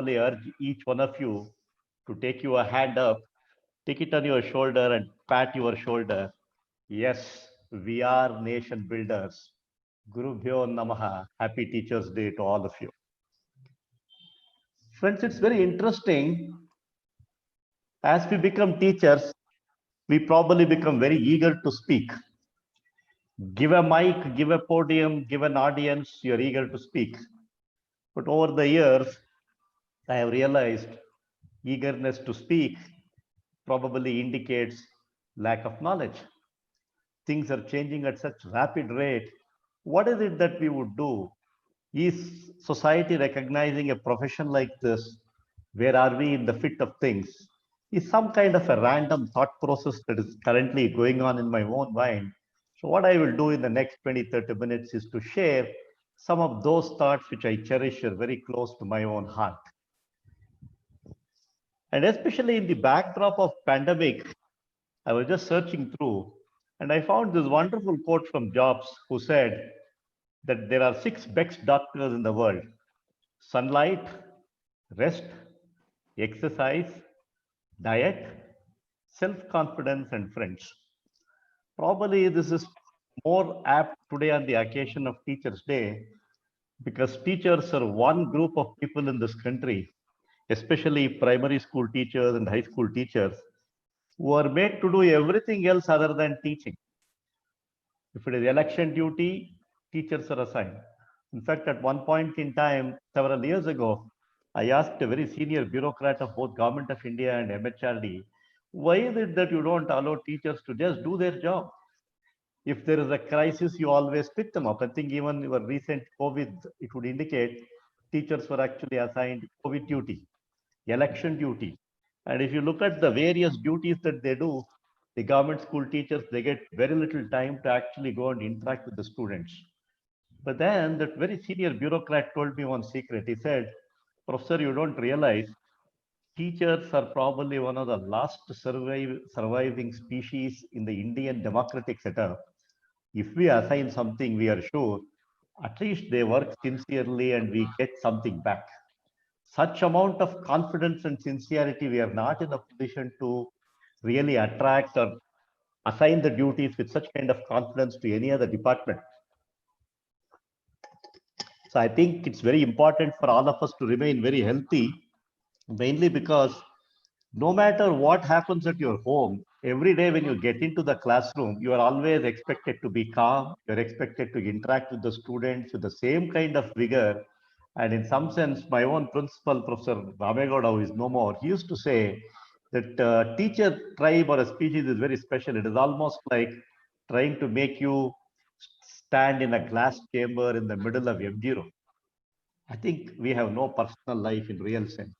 probably urge each one of you to take your hand up, take it on your shoulder, and pat your shoulder. Yes, we are nation builders. Guru Bhyo Namaha. Happy Teachers' Day to all of you. Friends, it's very interesting. As we become teachers, we probably become very eager to speak. Give a mic, give a podium, give an audience, you're eager to speak. But over the years, I have realized eagerness to speak probably indicates lack of knowledge. Things are changing at such rapid rate. What is it that we would do? Is society recognizing a profession like this? Where are we in the fit of things? Is some kind of a random thought process that is currently going on in my own mind. So, what I will do in the next 20, 30 minutes is to share some of those thoughts which I cherish are very close to my own heart. And especially in the backdrop of pandemic, I was just searching through and I found this wonderful quote from Jobs who said that there are six best doctors in the world: sunlight, rest, exercise, diet, self-confidence, and friends. Probably this is more apt today on the occasion of Teachers' Day because teachers are one group of people in this country, especially primary school teachers and high school teachers, who are made to do everything else other than teaching. If it is election duty, teachers are assigned. In fact, at one point in time, several years ago, I asked a very senior bureaucrat of both Government of India and MHRD, why is it that you don't allow teachers to just do their job? If there is a crisis, you always pick them up. I think even your recent COVID, it would indicate teachers were actually assigned COVID duty, election duty. And if you look at the various duties that they do, the government school teachers, they get very little time to actually go and interact with the students. But then that very senior bureaucrat told me one secret. He said, Professor, you don't realize teachers are probably one of the last surviving species in the Indian democratic setup. If we assign something, we are sure at least they work sincerely and we get something back. Such amount of confidence and sincerity, we are not in a position to really attract or assign the duties with such kind of confidence to any other department. So I think it's very important for all of us to remain very healthy, mainly because no matter what happens at your home, every day when you get into the classroom, you are always expected to be calm. You're expected to interact with the students with the same kind of vigor. And in some sense, my own principal, Professor Ramegoda, who is no more, he used to say that teacher tribe or a species is very special. It is almost like trying to make you stand in a glass chamber in the middle of M0. I think we have no personal life in real sense.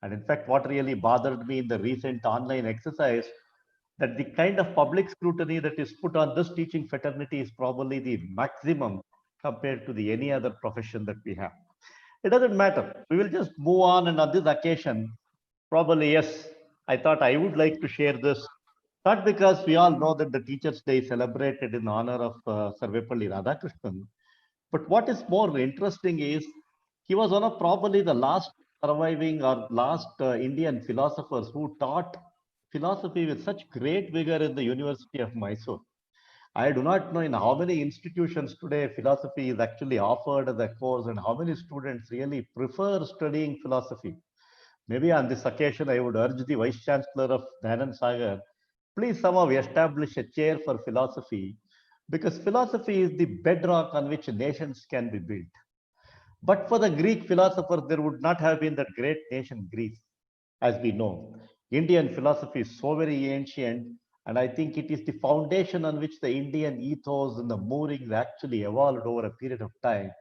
And in fact, what really bothered me in the recent online exercise, that the kind of public scrutiny that is put on this teaching fraternity is probably the maximum compared to the any other profession that we have. It doesn't matter. We will just move on. And on this occasion, probably, yes, I thought I would like to share this, not because we all know that the Teachers' Day is celebrated in honor of Sarvepalli Radhakrishnan, but what is more interesting is he was one of probably the last surviving or last Indian philosophers who taught philosophy with such great vigor in the University of Mysore. I do not know in how many institutions today philosophy is actually offered as a course and how many students really prefer studying philosophy. Maybe on this occasion, I would urge the Vice Chancellor of Dayanand Sagar, please somehow establish a chair for philosophy because philosophy is the bedrock on which nations can be built. But for the Greek philosophers, there would not have been that great nation, Greece, as we know. Indian philosophy is so very ancient, and I think it is the foundation on which the Indian ethos and the moorings actually evolved over a period of time.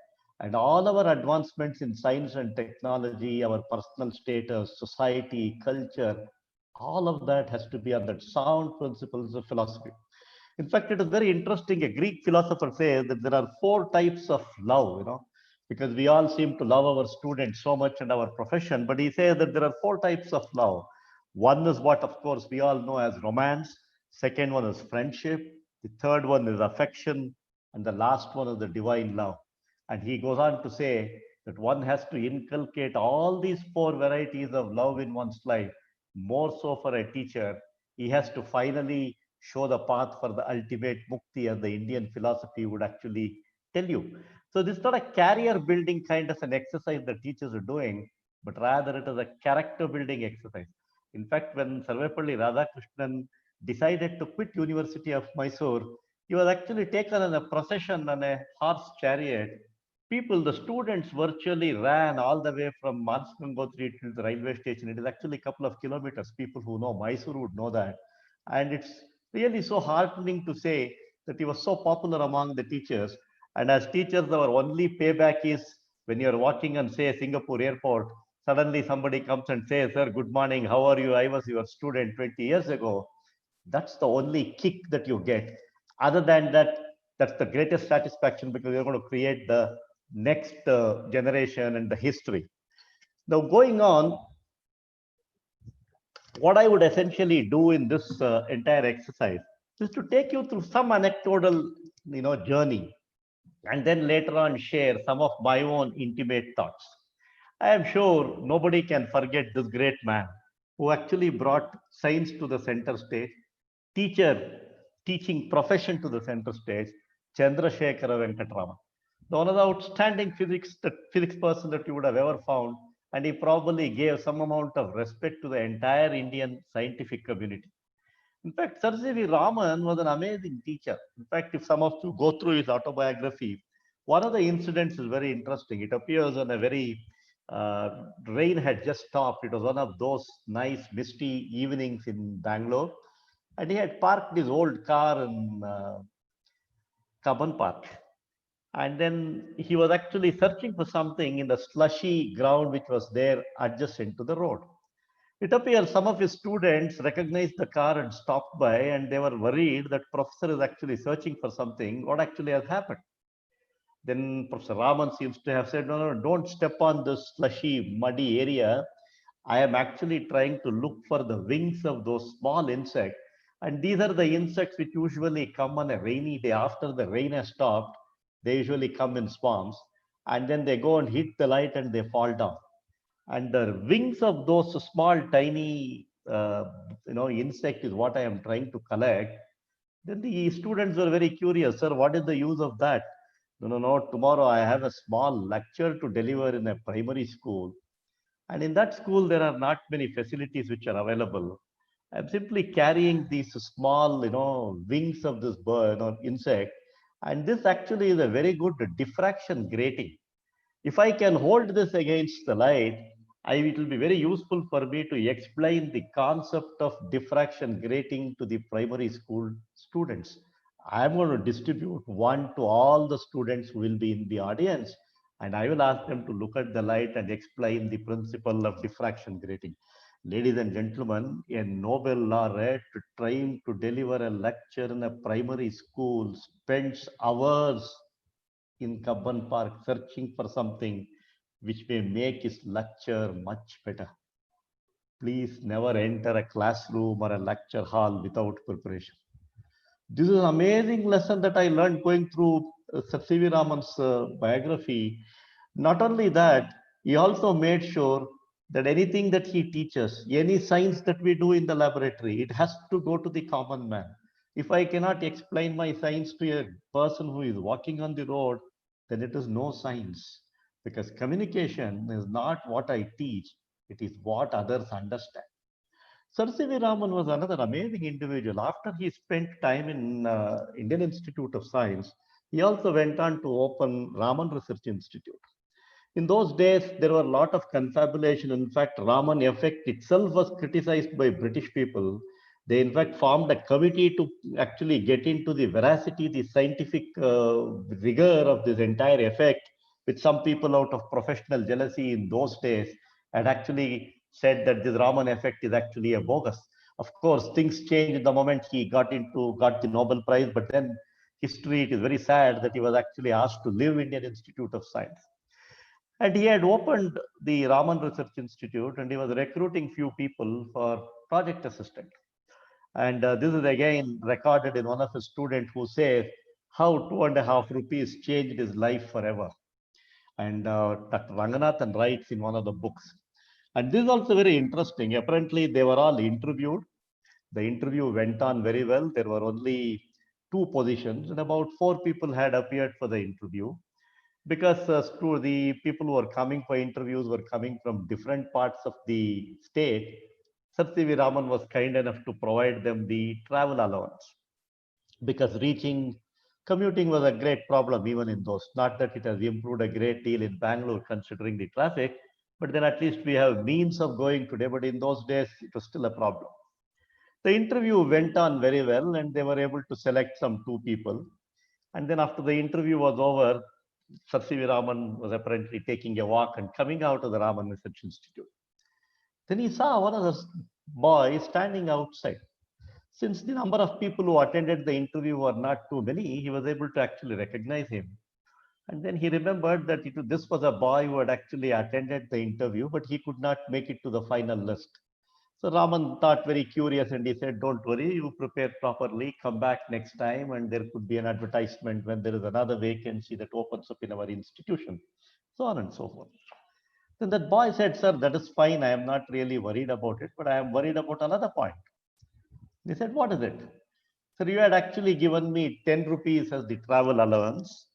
And all our advancements in science and technology, our personal status, society, culture, all of that has to be on that sound principles of philosophy. In fact, it is very interesting. A Greek philosopher says that there are four types of love, because we all seem to love our students so much and our profession. But he says that there are four types of love. One is what, of course, we all know as romance. Second one is friendship. The third one is affection. And the last one is the divine love. And he goes on to say that one has to inculcate all these four varieties of love in one's life. More so for a teacher, he has to finally show the path for the ultimate mukti, as the Indian philosophy would actually tell you. So this is not a career building kind of an exercise that teachers are doing, but rather it is a character building exercise. In fact, when Sarvepalli Radhakrishnan decided to quit University of Mysore, he was actually taken in a procession on a horse chariot. People, the students virtually ran all the way from Mansgangotri to the railway station. It is actually a couple of kilometers. People who know Mysore would know that. And it's really so heartening to say that he was so popular among the teachers. And as teachers, our only payback is when you're walking on, say, Singapore airport, suddenly somebody comes and says, "Sir, good morning, how are you? I was your student 20 years ago." That's the only kick that you get. Other than that, that's the greatest satisfaction, because you're going to create the next generation and the history. Now, going on, what I would essentially do in this entire exercise is to take you through some anecdotal, journey, and then later on share some of my own intimate thoughts. I am sure nobody can forget this great man who actually brought science to the center stage, teacher, teaching profession to the center stage, Chandrasekhara Venkatraman, the one of the outstanding physics person that you would have ever found, and he probably gave some amount of respect to the entire Indian scientific community. In fact, Sir C.V. Raman was an amazing teacher. In fact, if some of you go through his autobiography, one of the incidents is very interesting. It appears on a very rain had just stopped. It was one of those nice misty evenings in Bangalore, and he had parked his old car in Kaban Park. And then he was actually searching for something in the slushy ground which was there adjacent to the road. It appears some of his students recognized the car and stopped by, and they were worried that professor is actually searching for something. What actually has happened? Then Professor Raman seems to have said, no, no, don't step on this slushy, muddy area. I am actually trying to look for the wings of those small insects. And these are the insects which usually come on a rainy day after the rain has stopped. They usually come in swarms, and then they go and hit the light and they fall down. And the wings of those small, tiny, insect is what I am trying to collect. Then the students were very curious, sir, what is the use of that? No, no, no. Tomorrow I have a small lecture to deliver in a primary school. And in that school, there are not many facilities which are available. I'm simply carrying these small, wings of this bird or insect. And this actually is a very good diffraction grating. If I can hold this against the light, it will be very useful for me to explain the concept of diffraction grating to the primary school students. I'm going to distribute one to all the students who will be in the audience, and I will ask them to look at the light and explain the principle of diffraction grating. Ladies and gentlemen, a Nobel laureate trying to deliver a lecture in a primary school spends hours in Kabban Park searching for something which may make his lecture much better. Please never enter a classroom or a lecture hall without preparation. This is an amazing lesson that I learned going through Sir C.V. Raman's biography. Not only that, he also made sure that anything that he teaches, any science that we do in the laboratory, it has to go to the common man. If I cannot explain my science to a person who is walking on the road, then it is no science. Because communication is not what I teach, it is what others understand. Sir C.V. Raman was another amazing individual. After he spent time in Indian Institute of Science, he also went on to open Raman Research Institute. In those days, there were a lot of confabulation. In fact, Raman effect itself was criticized by British people. They, in fact, formed a committee to actually get into the veracity, the scientific rigor of this entire effect, with some people out of professional jealousy in those days had actually said that this Raman effect is actually a bogus. Of course, things changed the moment he got the Nobel Prize, but then history, it is very sad that he was actually asked to leave Indian Institute of Science. And he had opened the Raman Research Institute, and he was recruiting few people for project assistant. And this is again recorded in one of his students who says how 2.5 rupees changed his life forever. And Dr. Ranganathan writes in one of the books. And this is also very interesting. Apparently, they were all interviewed. The interview went on very well. There were only two positions, and about four people had appeared for the interview because the people who were coming for interviews were coming from different parts of the state. Sir C.V. Raman was kind enough to provide them the travel allowance because commuting was a great problem even in those. Not that it has improved a great deal in Bangalore considering the traffic, but then at least we have means of going today. But in those days, it was still a problem. The interview went on very well, and they were able to select some two people. And then after the interview was over, Sir C.V. Raman was apparently taking a walk and coming out of the Raman Research Institute. Then he saw one of the boys standing outside. Since the number of people who attended the interview were not too many, he was able to actually recognize him. And then he remembered that this was a boy who had actually attended the interview, but he could not make it to the final list. So Raman thought very curious and he said, don't worry, you prepare properly, come back next time, and there could be an advertisement when there is another vacancy that opens up in our institution, so on and so forth. Then that boy said, sir, that is fine. I am not really worried about it, but I am worried about another point. He said, what is it? Sir, you had actually given me 10 rupees as the travel allowance.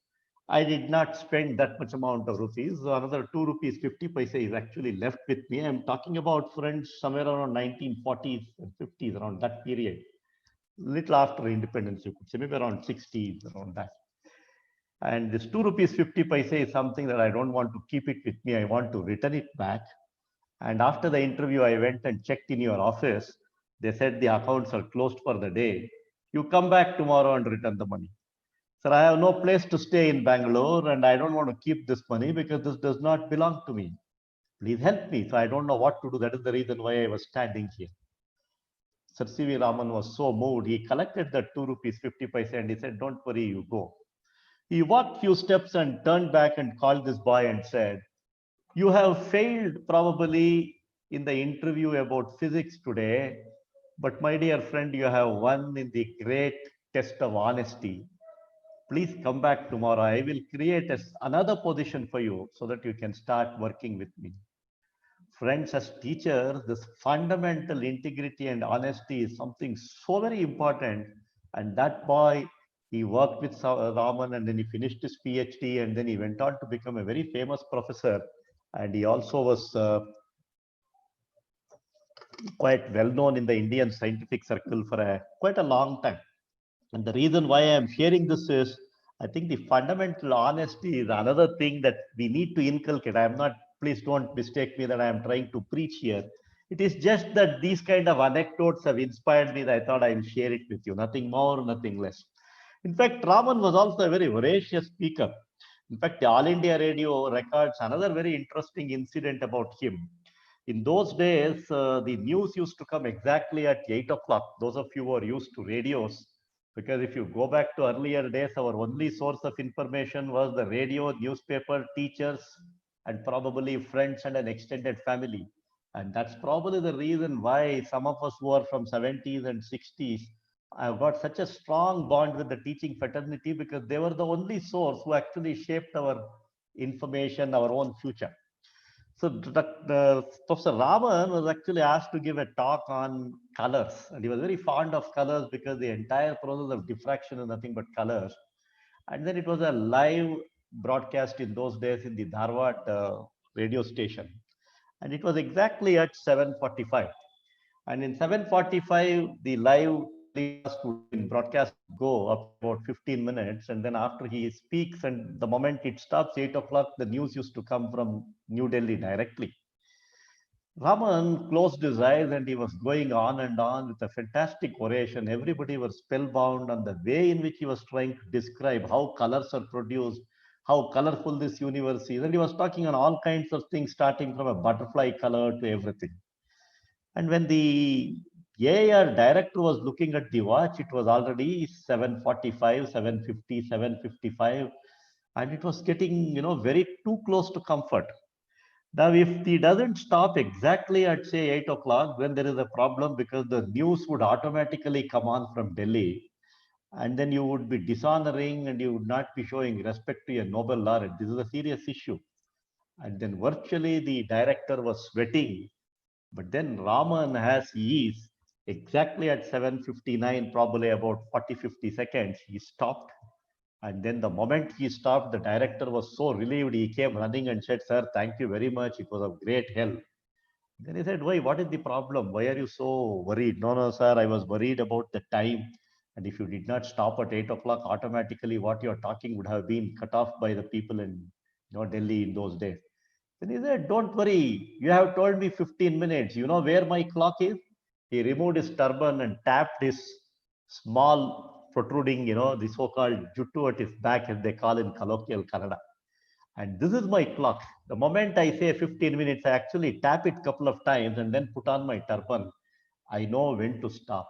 I did not spend that much amount of rupees. So another 2 rupees 50 paise is actually left with me. I'm talking about, friends, somewhere around 1940s and 50s, around that period. Little after independence, you could say, maybe around 60s, around that. And this 2 rupees 50 paise is something that I don't want to keep it with me. I want to return it back. And after the interview, I went and checked in your office. They said the accounts are closed for the day. You come back tomorrow and return the money. Sir, I have no place to stay in Bangalore and I don't want to keep this money because this does not belong to me. Please help me. So I don't know what to do. That is the reason why I was standing here. Sir C.V. Raman was so moved. He collected the 2 rupees 50 paise and he said, don't worry, you go. He walked few steps and turned back and called this boy and said, you have failed probably in the interview about physics today, but my dear friend, you have won in the great test of honesty. Please come back tomorrow. I will create another position for you so that you can start working with me. Friends, as teachers, this fundamental integrity and honesty is something so very important. And that boy, he worked with Raman and then he finished his PhD and then he went on to become a very famous professor. And he also was quite well known in the Indian scientific circle for quite a long time. And the reason why I am sharing this is, I think the fundamental honesty is another thing that we need to inculcate. I am not, please don't mistake me that I am trying to preach here. It is just that these kind of anecdotes have inspired me that I thought I will share it with you. Nothing more, nothing less. In fact, Raman was also a very voracious speaker. In fact, the All India Radio records another very interesting incident about him. In those days, the news used to come exactly at 8 o'clock. Those of you who are used to radios, because if you go back to earlier days, our only source of information was the radio, newspaper, teachers, and probably friends and an extended family. And that's probably the reason why some of us who are from 70s and 60s have got such a strong bond with the teaching fraternity because they were the only source who actually shaped our information, our own future. So Professor Raman was actually asked to give a talk on colors, and he was very fond of colors because the entire process of diffraction is nothing but colors. And then it was a live broadcast in those days in the Dharwad radio station, and it was exactly at 7:45. And in 7:45, the live telecast would broadcast go up about 15 minutes. And then after he speaks, and the moment it stops, 8 o'clock, the news used to come from New Delhi directly. Raman closed his eyes and he was going on and on with a fantastic oration. Everybody was spellbound on the way in which he was trying to describe how colors are produced, how colorful this universe is. And he was talking on all kinds of things, starting from a butterfly color to everything. And when the AIR director was looking at the watch, it was already 7:45, 7:50, 7:55, and it was getting, very too close to comfort. Now, if he doesn't stop exactly at say 8 o'clock, then there is a problem because the news would automatically come on from Delhi, and then you would be dishonoring and you would not be showing respect to your Nobel laureate. This is a serious issue. And then virtually the director was sweating. But then Raman, as he is, exactly at 7:59, probably about 40, 50 seconds, he stopped. And then the moment he stopped, the director was so relieved. He came running and said, "Sir, thank you very much. It was of great help." Then he said, "Why? What is the problem? Why are you so worried?" "No, no, sir. I was worried about the time. And if you did not stop at 8 o'clock, automatically what you're talking would have been cut off by the people in Delhi in those days." Then he said, "Don't worry. You have told me 15 minutes. You know where my clock is?" He removed his turban and tapped his small protruding, the so-called juttu at his back, as they call in colloquial Kannada. And this is my clock. The moment I say 15 minutes, I actually tap it a couple of times and then put on my turban. I know when to stop.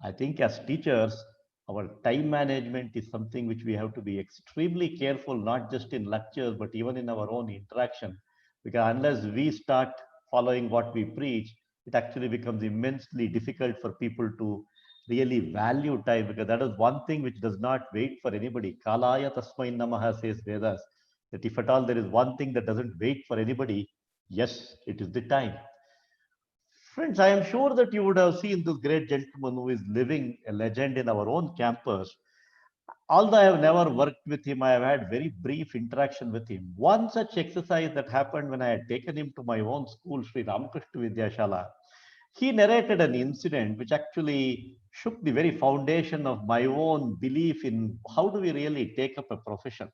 I think as teachers, our time management is something which we have to be extremely careful, not just in lectures, but even in our own interaction. Because unless we start following what we preach, it actually becomes immensely difficult for people to really value time, because that is one thing which does not wait for anybody. Kalaya Tasmai Namaha says Vedas, that if at all there is one thing that doesn't wait for anybody, yes, it is the time. Friends, I am sure that you would have seen this great gentleman who is living a legend in our own campus. Although I have never worked with him, I have had very brief interaction with him. One such exercise that happened when I had taken him to my own school, Sri Ramakrishna Vidyashala. He narrated an incident which actually shook the very foundation of my own belief in how do we really take up a profession.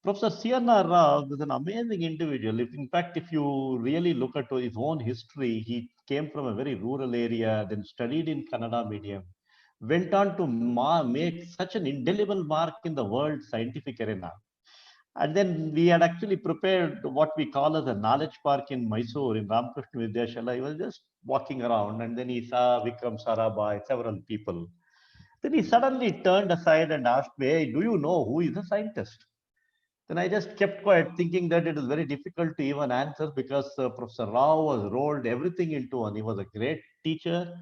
Professor C.N.R. Rao is an amazing individual. In fact, if you really look at his own history, he came from a very rural area, then studied in Kannada medium, went on to make such an indelible mark in the world scientific arena. And then we had actually prepared what we call as a knowledge park in Mysore in Ramakrishna Vidyashala. He was just walking around and then he saw Vikram Sarabhai, several people. Then he suddenly turned aside and asked me, "Hey, do you know who is a scientist?" Then I just kept quiet, thinking that it is very difficult to even answer because Professor Rao was rolled everything into one. He was a great teacher,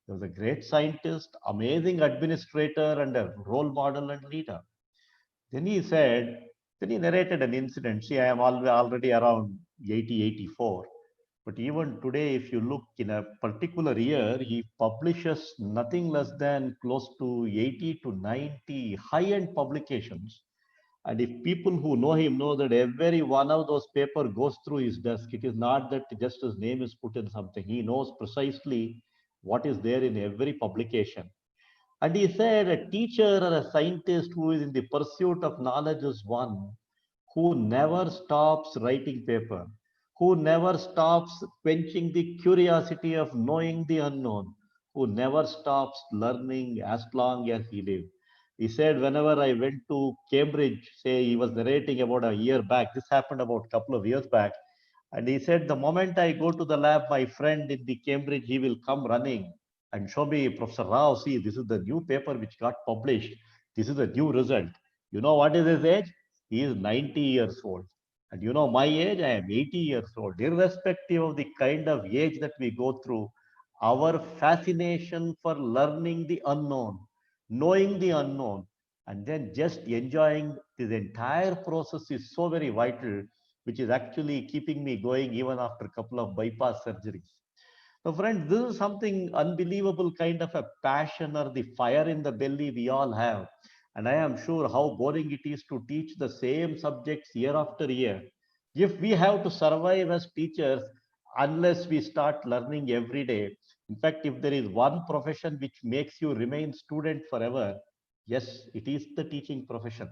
he was a great scientist, amazing administrator, and a role model and leader. Then he said, then he narrated an incident. See, I am already around 80, 84. But even today, if you look in a particular year, he publishes nothing less than close to 80 to 90 high-end publications. And if people who know him know that every one of those paper goes through his desk, it is not that just his name is put in something. He knows precisely what is there in every publication. And he said a teacher or a scientist who is in the pursuit of knowledge is one who never stops writing paper, who never stops quenching the curiosity of knowing the unknown, who never stops learning as long as he lives. He said, whenever I went to Cambridge, say he was narrating about a year back, this happened about a couple of years back, and he said, the moment I go to the lab, my friend in the Cambridge, he will come running and show me, Professor Rao, see, this is the new paper which got published. This is a new result. You know what is his age? He is 90 years old. And you know my age, I am 80 years old. Irrespective of the kind of age that we go through, our fascination for learning the unknown, knowing the unknown, and then just enjoying this entire process is so very vital, which is actually keeping me going even after a couple of bypass surgeries. So, friends, this is something unbelievable kind of a passion or the fire in the belly we all have. And I am sure how boring it is to teach the same subjects year after year. If we have to survive as teachers, unless we start learning every day, in fact, if there is one profession which makes you remain student forever, yes, it is the teaching profession.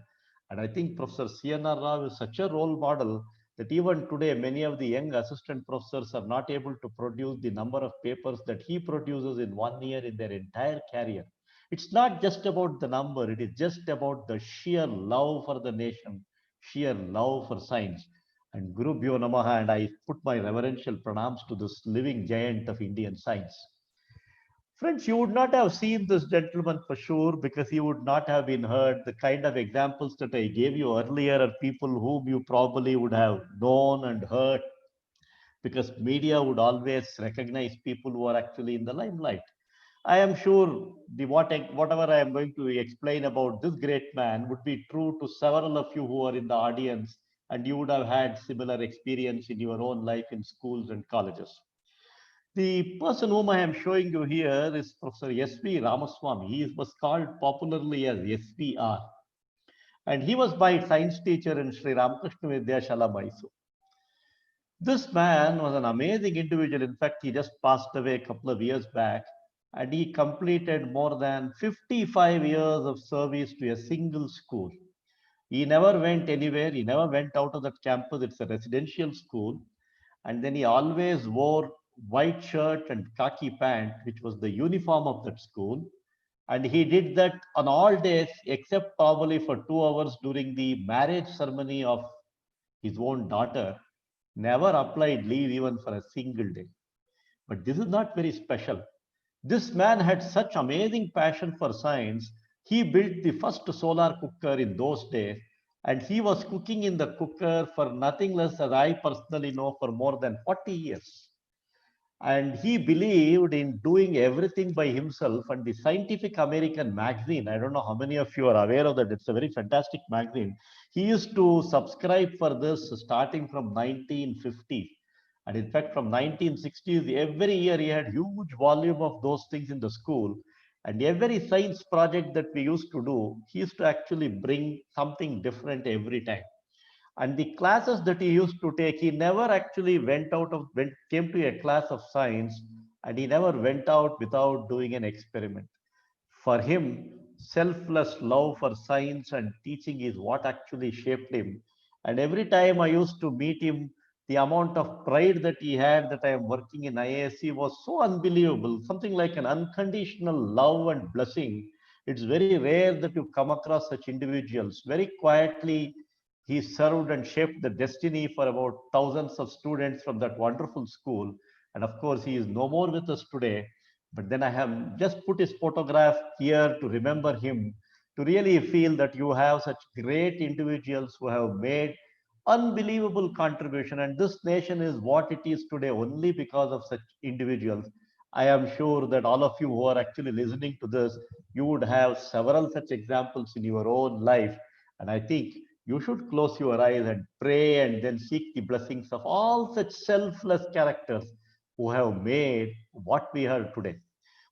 And I think Professor C.N.R. Rao is such a role model that even today, many of the young assistant professors are not able to produce the number of papers that he produces in 1 year in their entire career. It's not just about the number, it is just about the sheer love for the nation, sheer love for science. And Guru Bhyo Namaha, and I put my reverential pranams to this living giant of Indian science. Friends, you would not have seen this gentleman for sure because you would not have been heard. The kind of examples that I gave you earlier are people whom you probably would have known and heard because media would always recognize people who are actually in the limelight. I am sure whatever I am going to explain about this great man would be true to several of you who are in the audience and you would have had similar experience in your own life in schools and colleges. The person whom I am showing you here is Professor S.V. Ramaswamy. He was called popularly as SVR, and he was my science teacher in Sri Ramakrishna Vidyashala, Mysore. This man was an amazing individual. In fact, he just passed away a couple of years back, and he completed more than 55 years of service to a single school. He never went anywhere. He never went out of that campus. It's a residential school. And then he always wore white shirt and khaki pant, which was the uniform of that school. And he did that on all days, except probably for 2 hours during the marriage ceremony of his own daughter. Never applied leave even for a single day. But this is not very special. This man had such amazing passion for science. He built the first solar cooker in those days, and he was cooking in the cooker for nothing less, as I personally know, for more than 40 years. And he believed in doing everything by himself. And the Scientific American magazine, I don't know how many of you are aware of that, it's a very fantastic magazine. He used to subscribe for this starting from 1950. And in fact, from 1960s, every year he had huge volume of those things in the school. And every science project that we used to do, he used to actually bring something different every time. And the classes that he used to take, he never actually came to a class of science, and he never went out without doing an experiment. For him, selfless love for science and teaching is what actually shaped him. And every time I used to meet him, the amount of pride that he had that I am working in IASC was so unbelievable, something like an unconditional love and blessing. It's very rare that you come across such individuals. Very quietly, he served and shaped the destiny for about thousands of students from that wonderful school. And of course, he is no more with us today. But then I have just put his photograph here to remember him, to really feel that you have such great individuals who have made unbelievable contribution. And this nation is what it is today only because of such individuals. I am sure that all of you who are actually listening to this, you would have several such examples in your own life. And I think you should close your eyes and pray and then seek the blessings of all such selfless characters who have made what we heard today.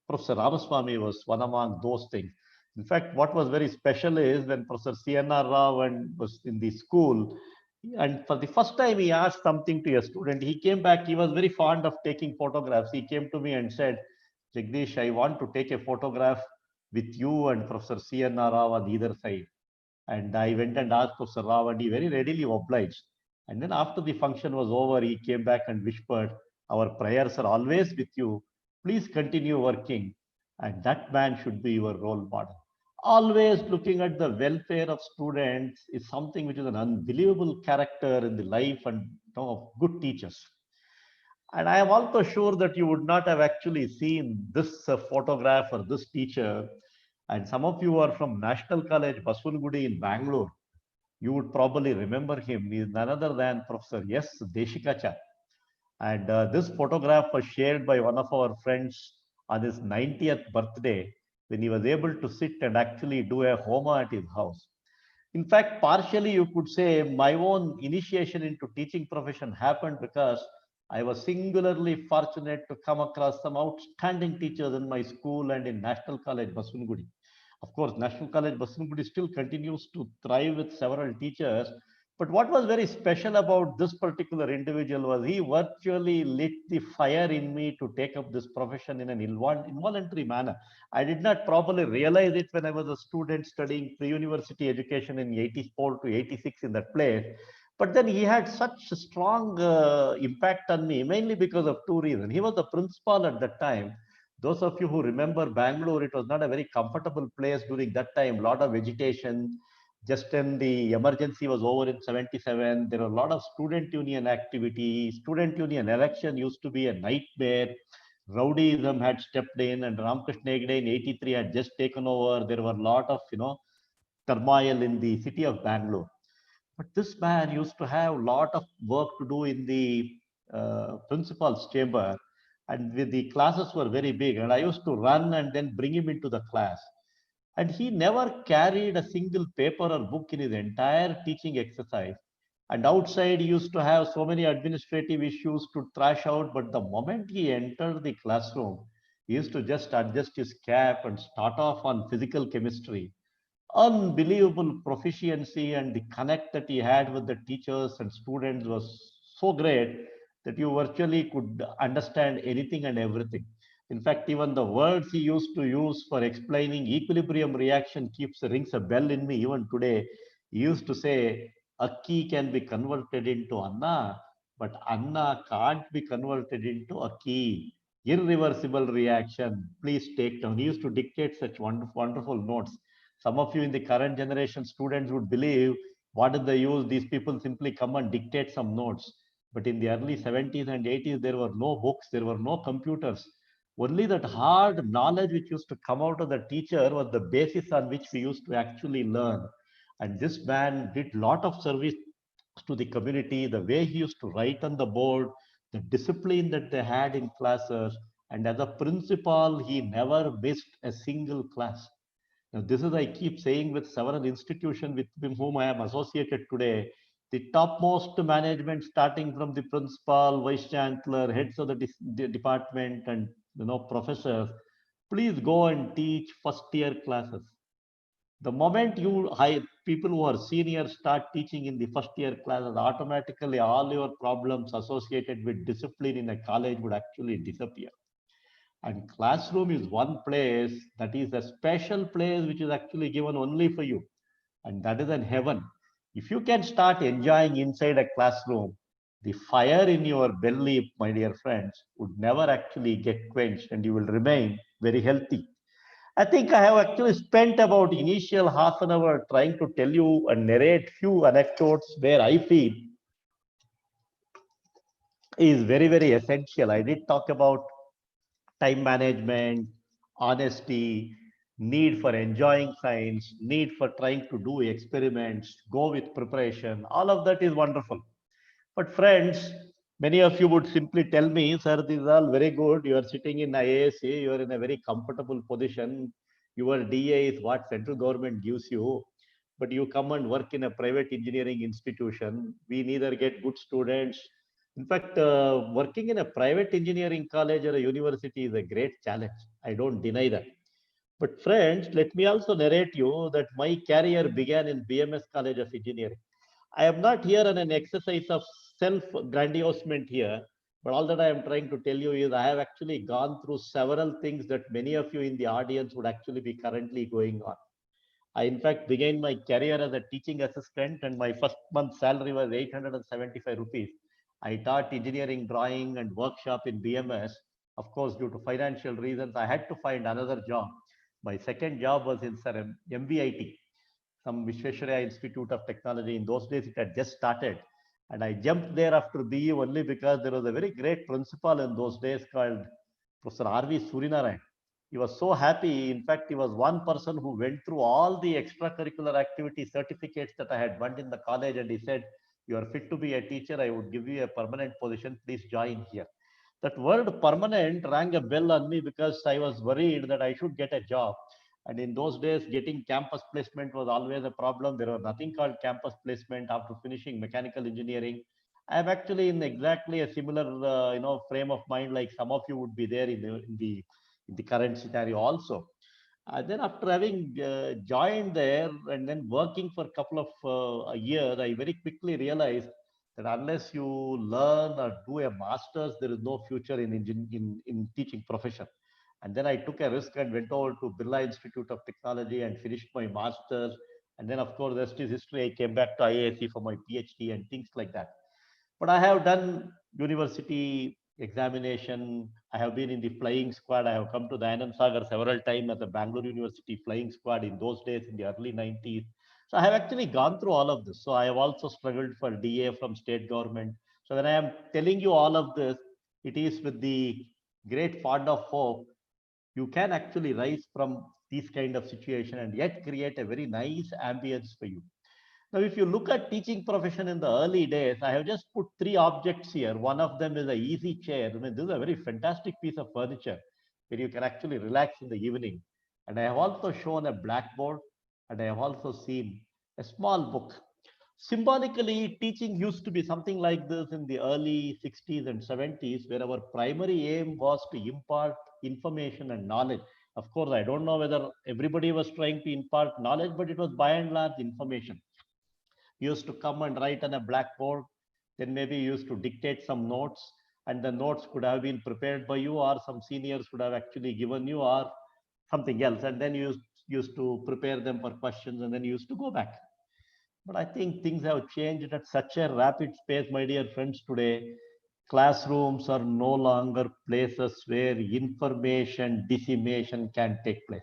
Professor Ramaswamy was one among those things. In fact, what was very special is when Professor C.N.R. Rao was in the school, and for the first time he asked something to a student. He came back, he was very fond of taking photographs. He came to me and said, Jagdish, I want to take a photograph with you and Professor C.N.R. Rao on either side. And I went and asked Professor Rao, and he very readily obliged. And then after the function was over, he came back and whispered, our prayers are always with you. Please continue working. And that man should be your role model. Always looking at the welfare of students is something which is an unbelievable character in the life and of good teachers. And I am also sure that you would not have actually seen this photograph or this teacher. And some of you are from National College, Baswangudi in Bangalore. You would probably remember him. He is none other than Professor S. Deshikacha. And this photograph was shared by one of our friends on his 90th birthday when he was able to sit and actually do a Homa at his house. In fact, partially you could say my own initiation into teaching profession happened because I was singularly fortunate to come across some outstanding teachers in my school and in National College, Baswangudi. Of course, National College, Baswangudi still continues to thrive with several teachers. But what was very special about this particular individual was he virtually lit the fire in me to take up this profession in an involuntary manner. I did not properly realize it when I was a student studying pre-university education in 84 to 86 in that place. But then he had such a strong impact on me, mainly because of two reasons. He was the principal at that time. Those of you who remember Bangalore, it was not a very comfortable place during that time. A lot of vegetation. Just when the emergency was over in 77, there were a lot of student union activity. Student union election used to be a nightmare. Rowdyism had stepped in, and Ramakrishna Hegde in 83 had just taken over. There were a lot of, turmoil in the city of Bangalore. But this man used to have a lot of work to do in the principal's chamber, and the classes were very big. And I used to run and then bring him into the class. And he never carried a single paper or book in his entire teaching exercise. And outside, he used to have so many administrative issues to thrash out. But the moment he entered the classroom, he used to just adjust his cap and start off on physical chemistry. Unbelievable proficiency, and the connect that he had with the teachers and students was so great that you virtually could understand anything and everything. In fact, even the words he used to use for explaining equilibrium reaction keeps rings a bell in me even today. He used to say, Akki can be converted into Anna, but Anna can't be converted into Akki. Irreversible reaction. Please take down. He used to dictate such wonderful, wonderful notes. Some of you in the current generation students would believe, what did they use? These people simply come and dictate some notes. But in the early 70s and 80s, there were no books, there were no computers. Only that hard knowledge which used to come out of the teacher was the basis on which we used to actually learn. And this man did lot of service to the community, the way he used to write on the board, the discipline that they had in classes. And as a principal, he never missed a single class. Now, this is I keep saying with several institutions with whom I am associated today. The topmost management, starting from the principal, vice chancellor, heads of the department, and professors, please go and teach first year classes. The moment you hire people who are seniors start teaching in the first year classes, automatically all your problems associated with discipline in a college would actually disappear. And classroom is one place that is a special place which is actually given only for you. And that is in heaven. If you can start enjoying inside a classroom, the fire in your belly, my dear friends, would never actually get quenched and you will remain very healthy. I think I have actually spent about initial half an hour trying to tell you and narrate few anecdotes where I feel is very, very essential. I did talk about time management, honesty, need for enjoying science, need for trying to do experiments, go with preparation. All of that is wonderful. But friends, many of you would simply tell me, sir, this is all very good. You are sitting in IASA, you are in a very comfortable position. Your DA is what central government gives you, but you come and work in a private engineering institution. We neither get good students. In fact, working in a private engineering college or a university is a great challenge. I don't deny that. But friends, let me also narrate you that my career began in BMS College of Engineering. I am not here on an exercise of self-grandiosement here, but all that I am trying to tell you is I have actually gone through several things that many of you in the audience would actually be currently going on. I, in fact, began my career as a teaching assistant, and my first month salary was 875 rupees. I taught engineering, drawing, and workshop in BMS. Of course, due to financial reasons, I had to find another job. My second job was in MVIT, some Vishwesvaraya Institute of Technology. In those days, it had just started. And I jumped there after BE only because there was a very great principal in those days called Professor R.V. Surinarayan. He was so happy. In fact, he was one person who went through all the extracurricular activity certificates that I had won in the college, and he said, you are fit to be a teacher. I would give you a permanent position. Please join here. That word permanent rang a bell on me because I was worried that I should get a job. And in those days, getting campus placement was always a problem. There was nothing called campus placement after finishing mechanical engineering. I am actually in exactly a similar, frame of mind like some of you would be there in the current scenario also. Then after having joined there and then working for a couple of years, I very quickly realized that unless you learn or do a master's, there is no future in teaching profession. And then I took a risk and went over to Birla Institute of Technology and finished my master's. And then, of course, the rest is history. I came back to IISc for my PhD and things like that. But I have done university examination. I have been in the flying squad. I have come to the Anand Sagar several times at the Bangalore University flying squad in those days in the early 90s. So I have actually gone through all of this. So I have also struggled for DA from state government. So when I am telling you all of this, it is with the great fond of hope you can actually rise from these kind of situation and yet create a very nice ambience for you. Now, if you look at teaching profession in the early days, I have just put three objects here. One of them is a easy chair. I mean, this is a very fantastic piece of furniture where you can actually relax in the evening. And I have also shown a blackboard, and I have also seen a small book. Symbolically, teaching used to be something like this in the early 60s and 70s, where our primary aim was to impart information and knowledge. Of course, I don't know whether everybody was trying to impart knowledge, but it was by and large information. You used to come and write on a blackboard, then maybe you used to dictate some notes, and the notes could have been prepared by you, or some seniors could have actually given you, or something else. And then you used to prepare them for questions, and then you used to go back. But I think things have changed at such a rapid pace, my dear friends, today. Classrooms are no longer places where information dissemination can take place.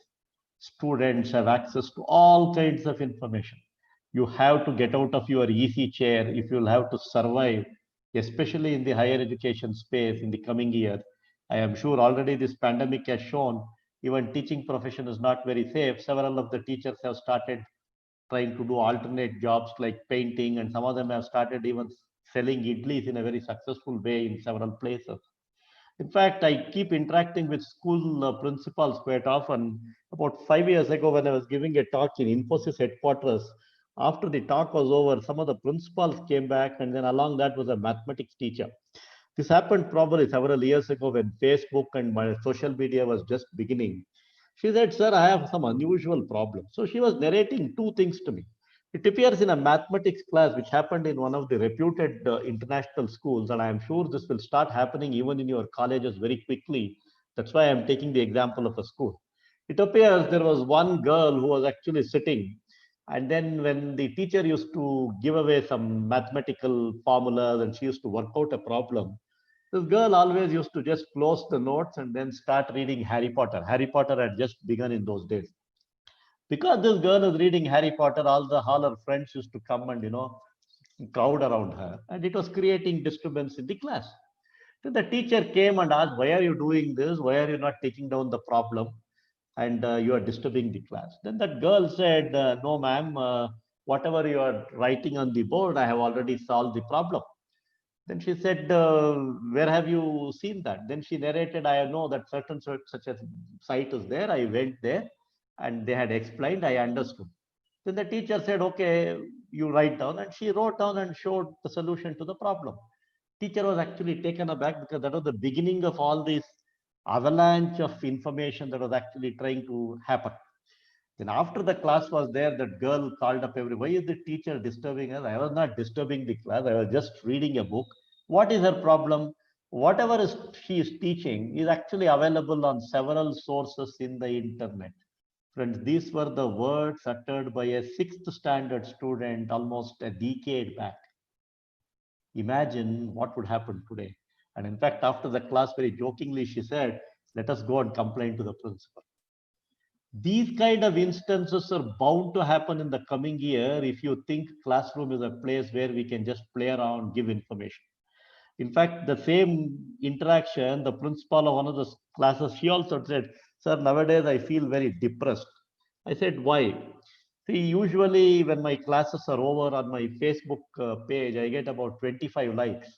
Students have access to all kinds of information. You have to get out of your easy chair if you'll have to survive, especially in the higher education space in the coming year. I am sure already this pandemic has shown even teaching profession is not very safe. Several of the teachers have started trying to do alternate jobs like painting, and some of them have started even selling idlis in a very successful way in several places. In fact, I keep interacting with school principals quite often. About 5 years ago, when I was giving a talk in Infosys headquarters, after the talk was over, some of the principals came back, and then along that was a mathematics teacher. This happened probably several years ago when Facebook and my social media was just beginning. She said, "Sir, I have some unusual problem." So she was narrating two things to me. It appears in a mathematics class, which happened in one of the reputed international schools, and I am sure this will start happening even in your colleges very quickly. That's why I'm taking the example of a school. It appears there was one girl who was actually sitting, and then when the teacher used to give away some mathematical formulas and she used to work out a problem, this girl always used to just close the notes and then start reading Harry Potter. Harry Potter had just begun in those days. Because this girl is reading Harry Potter, all her friends used to come and crowd around her, and it was creating disturbance in the class. Then the teacher came and asked, "Why are you doing this? Why are you not taking down the problem? And you are disturbing the class." Then that girl said, "No, ma'am. Whatever you are writing on the board, I have already solved the problem." Then she said, "Where have you seen that?" Then she narrated, "I know that certain such a site is there. I went there and they had explained, I understood." Then the teacher said, "Okay, you write down." And she wrote down and showed the solution to the problem. Teacher was actually taken aback because that was the beginning of all this avalanche of information that was actually trying to happen. Then after the class was there, that girl called up everybody. "Why is the teacher disturbing us?" "I was not disturbing the class. I was just reading a book." What is her problem? Whatever is she is teaching is actually available on several sources in the internet. Friends, these were the words uttered by a sixth standard student almost a decade back. Imagine what would happen today. And in fact, after the class, very jokingly, she said, "Let us go and complain to the principal." These kind of instances are bound to happen in the coming year if you think classroom is a place where we can just play around, give information. In fact, the same interaction, the principal of one of the classes, she also said, "Sir, nowadays I feel very depressed." I said, "Why?" "See, usually when my classes are over on my Facebook page, I get about 25 likes.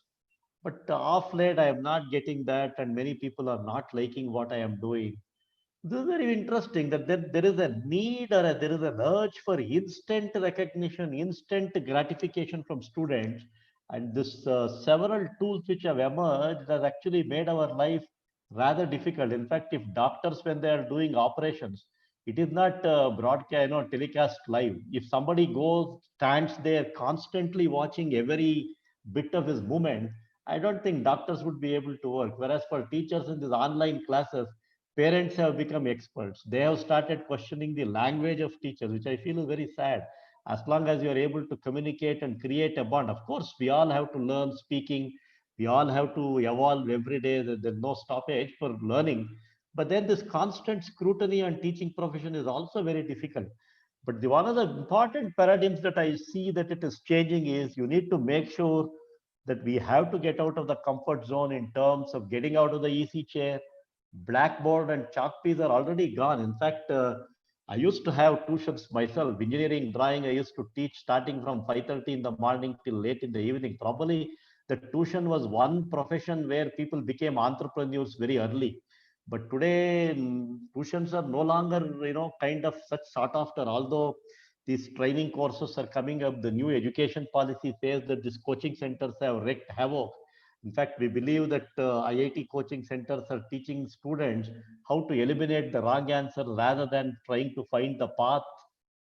But off late, I am not getting that, and many people are not liking what I am doing." This is very interesting that there is a need, or there is an urge for instant recognition, instant gratification from students. And this several tools which have emerged has actually made our life rather difficult. In fact, if doctors, when they are doing operations, it is not broadcast, telecast live. If somebody goes, stands there constantly watching every bit of his movement, I don't think doctors would be able to work. Whereas for teachers in these online classes, parents have become experts. They have started questioning the language of teachers, which I feel is very sad. As long as you are able to communicate and create a bond, of course, we all have to learn speaking. We all have to evolve every day. There's no stoppage for learning. But then this constant scrutiny on teaching profession is also very difficult. But one of the important paradigms that I see that it is changing is you need to make sure that we have to get out of the comfort zone in terms of getting out of the easy chair. Blackboard and chalk piece are already gone. In fact, I used to have tuitions myself. Engineering, drawing, I used to teach starting from 5:30 in the morning till late in the evening. Probably the tuition was one profession where people became entrepreneurs very early. But today, tuitions are no longer, kind of such sought after. Although These training courses are coming up. The new education policy says that these coaching centers have wreaked havoc. In fact, we believe that IIT coaching centers are teaching students how to eliminate the wrong answer rather than trying to find the path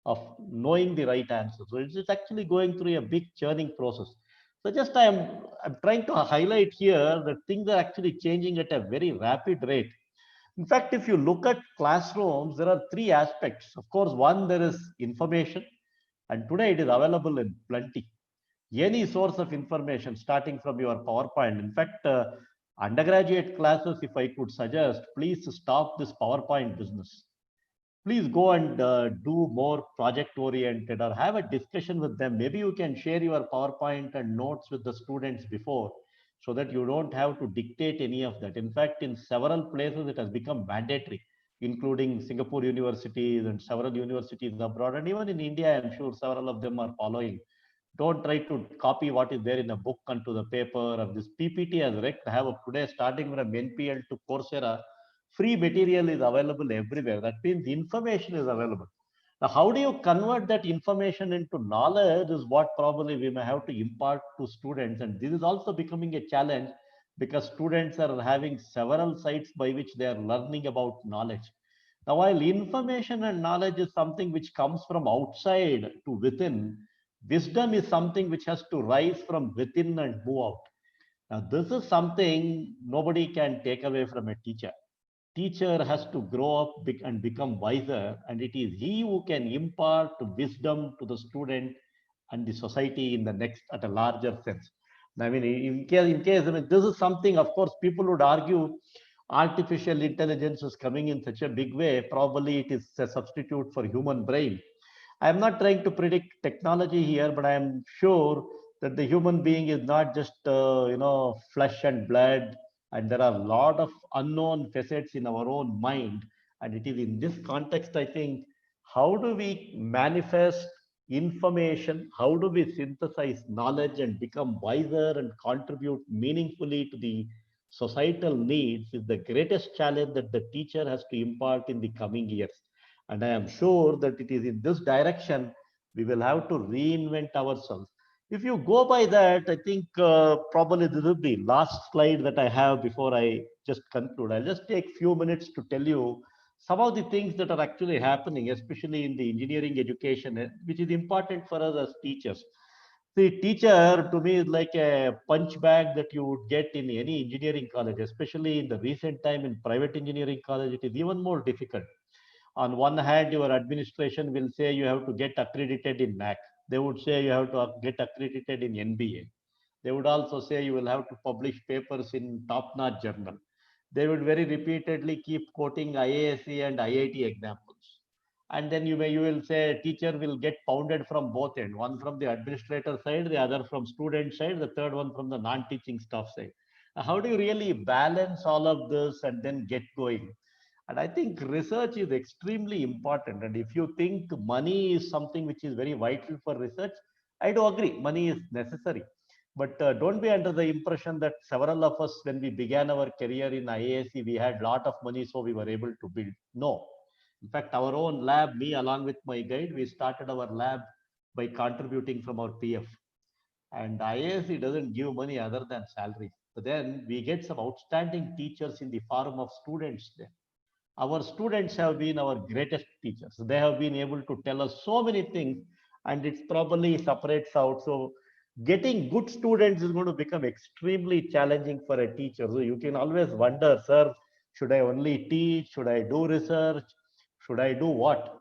of knowing the right answer. So it's actually going through a big churning process. So just I'm trying to highlight here that things are actually changing at a very rapid rate. In fact, if you look at classrooms, there are three aspects. Of course, one, there is information, and today it is available in plenty. Any source of information, starting from your PowerPoint. In fact, undergraduate classes, if I could suggest, please stop this PowerPoint business. Please go and do more project oriented or have a discussion with them. Maybe you can share your PowerPoint and notes with the students before, so that you don't have to dictate any of that. In fact, in several places, it has become mandatory, including Singapore universities and several universities abroad. And even in India, I'm sure several of them are following. Don't try to copy what is there in a book onto the paper. Or this PPT has wrecked havoc today, starting from NPL to Coursera. Free material is available everywhere. That means information is available. Now, how do you convert that information into knowledge is what probably we may have to impart to students. And this is also becoming a challenge because students are having several sites by which they are learning about knowledge. Now, while information and knowledge is something which comes from outside to within, wisdom is something which has to rise from within and move out. Now, this is something nobody can take away from a teacher. Teacher has to grow up and become wiser, and it is he who can impart wisdom to the student and the society in the next at a larger sense. I mean, in case, I mean, this is something. Of course, people would argue artificial intelligence is coming in such a big way. Probably it is a substitute for human brain. I'm not trying to predict technology here, but I am sure that the human being is not just flesh and blood, and there are a lot of unknown facets in our own mind. And it is in this context, I think, how do we manifest information? How do we synthesize knowledge and become wiser and contribute meaningfully to the societal needs is the greatest challenge that the teacher has to impart in the coming years. And I am sure that it is in this direction we will have to reinvent ourselves. If you go by that, I think probably this is the last slide that I have before I just conclude. I'll just take few minutes to tell you some of the things that are actually happening, especially in the engineering education, which is important for us as teachers. The teacher to me is like a punch bag that you would get in any engineering college, especially in the recent time in private engineering college. It is even more difficult. On one hand, your administration will say you have to get accredited in NAC. They would say you have to get accredited in NBA. They would also say you will have to publish papers in top-notch journal. They would very repeatedly keep quoting IASC and IIT examples. And then you will say teacher will get pounded from both ends, one from the administrator side, the other from student side, the third one from the non-teaching staff side. How do you really balance all of this and then get going? And I think research is extremely important. And if you think money is something which is very vital for research, I do agree, money is necessary. But don't be under the impression that several of us, when we began our career in IASC, we had a lot of money, so we were able to build. No. In fact, our own lab, me along with my guide, we started our lab by contributing from our PF. And IASC doesn't give money other than salary. But then we get some outstanding teachers in the form of students there. Our students have been our greatest teachers. They have been able to tell us so many things, and it's probably separates out. So getting good students is going to become extremely challenging for a teacher. So you can always wonder, sir, should I only teach? Should I do research? Should I do what?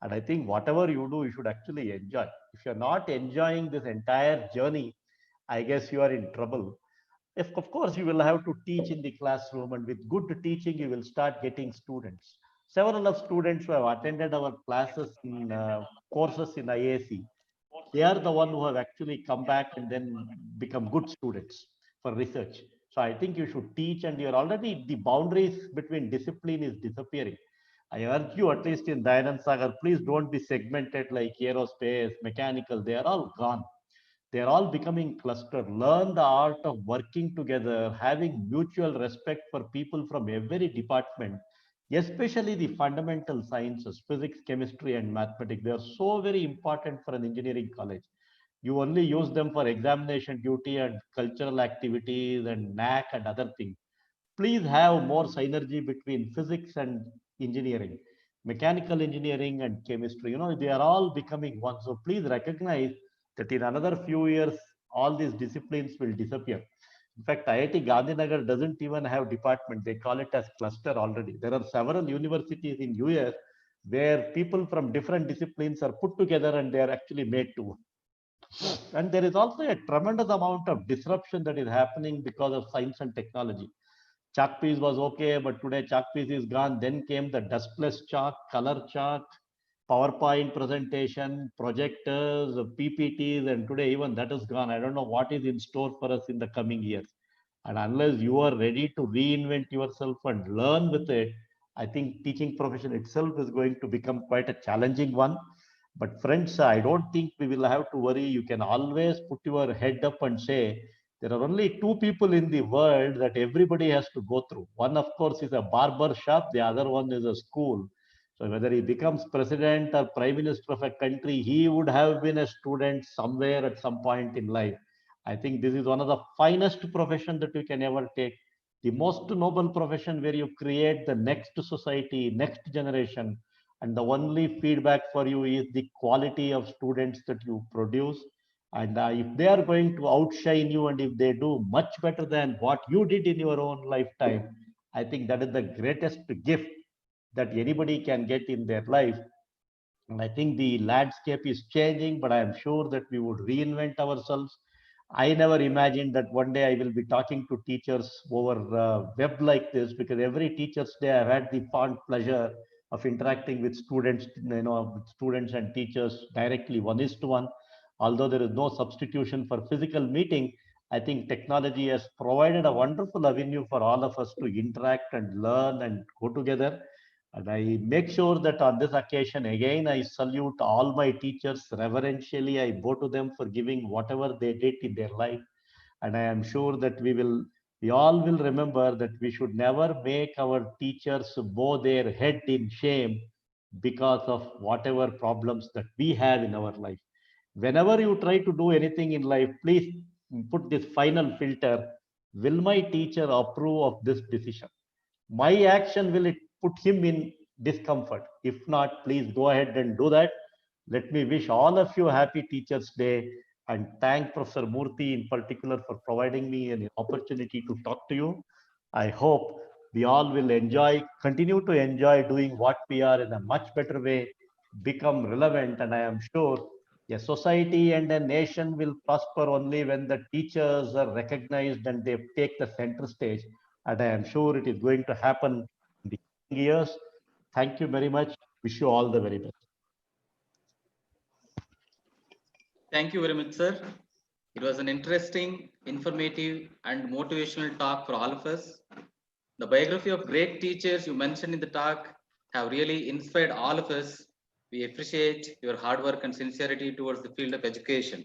And I think whatever you do, you should actually enjoy. If you're not enjoying this entire journey, I guess you are in trouble. If, of course, you will have to teach in the classroom, and with good teaching, you will start getting students. Several of students who have attended our classes in courses in IAC, they are the one who have actually come back and then become good students for research. So I think you should teach, and you're already the boundaries between discipline is disappearing. I urge you, at least in Dayanand Sagar, please don't be segmented like aerospace, mechanical. They are all gone. They're all becoming clustered. Learn the art of working together, having mutual respect for people from every department. especially the fundamental sciences, physics, chemistry, and mathematics. They are so very important for an engineering college. You only use them for examination duty and cultural activities and NAC and other things. Please have more synergy between physics and engineering, mechanical engineering and chemistry. They are all becoming one. So please recognize that in another few years, all these disciplines will disappear. In fact, IIT Gandhinagar doesn't even have department. They call it as cluster already. There are several universities in US where people from different disciplines are put together and they are actually made to work. And there is also a tremendous amount of disruption that is happening because of science and technology. Chalk piece was okay, but today chalk piece is gone. Then came the dustless chalk, color chalk, PowerPoint presentation, projectors, PPTs, and today even that is gone. I don't know what is in store for us in the coming years. And unless you are ready to reinvent yourself and learn with it, I think teaching profession itself is going to become quite a challenging one. But friends, I don't think we will have to worry. You can always put your head up and say, there are only two people in the world that everybody has to go through. One, of course, is a barber shop. The other one is a school. So whether he becomes president or prime minister of a country, he would have been a student somewhere at some point in life. I think this is one of the finest profession that you can ever take. The most noble profession where you create the next society, next generation, and the only feedback for you is the quality of students that you produce. And if they are going to outshine you, and if they do much better than what you did in your own lifetime, I think that is the greatest gift that anybody can get in their life. And I think the landscape is changing, but I am sure that we would reinvent ourselves. I never imagined that one day I will be talking to teachers over web like this, because every teacher's day I've had the fond pleasure of interacting with students, with students and teachers directly, one is to one. Although there is no substitution for physical meeting, I think technology has provided a wonderful avenue for all of us to interact and learn and go together. And I make sure that on this occasion, again, I salute all my teachers reverentially. I bow to them for giving whatever they did in their life. And I am sure that we all will remember that we should never make our teachers bow their head in shame because of whatever problems that we have in our life. Whenever you try to do anything in life, please put this final filter. Will my teacher approve of this decision? My action, will it put him in discomfort? If not, please go ahead and do that. Let me wish all of you a happy Teachers Day and thank Professor Murthy in particular for providing me an opportunity to talk to you. I hope we all will continue to enjoy doing what we are in a much better way, become relevant, and I am sure a society and a nation will prosper only when the teachers are recognized and they take the center stage. And I am sure it is going to happen in the coming years. Thank you very much. Wish you all the very best. Thank you very much, sir. It was an interesting, informative, and motivational talk for all of us. The biography of great teachers you mentioned in the talk have really inspired all of us. We appreciate your hard work and sincerity towards the field of education.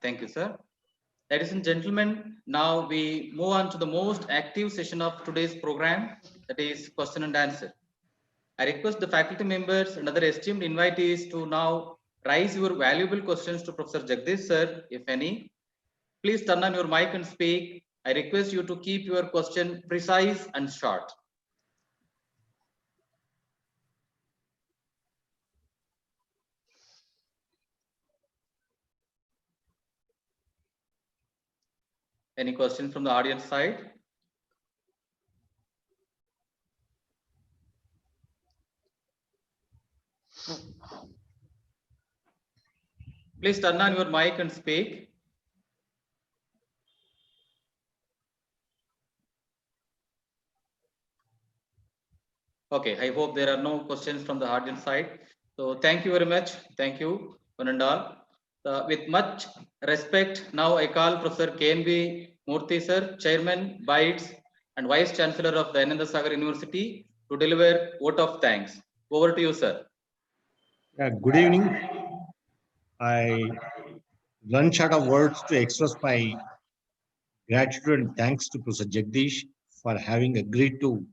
Thank you, sir. Ladies and gentlemen, now we move on to the most active session of today's program, that is question and answer. I request the faculty members and other esteemed invitees to now raise your valuable questions to Professor Jagdish sir, if any. Please turn on your mic and speak. I request you to keep your question precise and short. Any questions from the audience side? Please turn on your mic and speak. Okay, I hope there are no questions from the audience side. So thank you very much. Thank you, one and all. With much respect, now I call Professor KNV Murthy sir, Chairman, BITES, and Vice Chancellor of the Ananda Sagar University to deliver vote of thanks. Over to you, sir. Good evening. I run short of words to express my gratitude and thanks to Professor Jagdish for having agreed to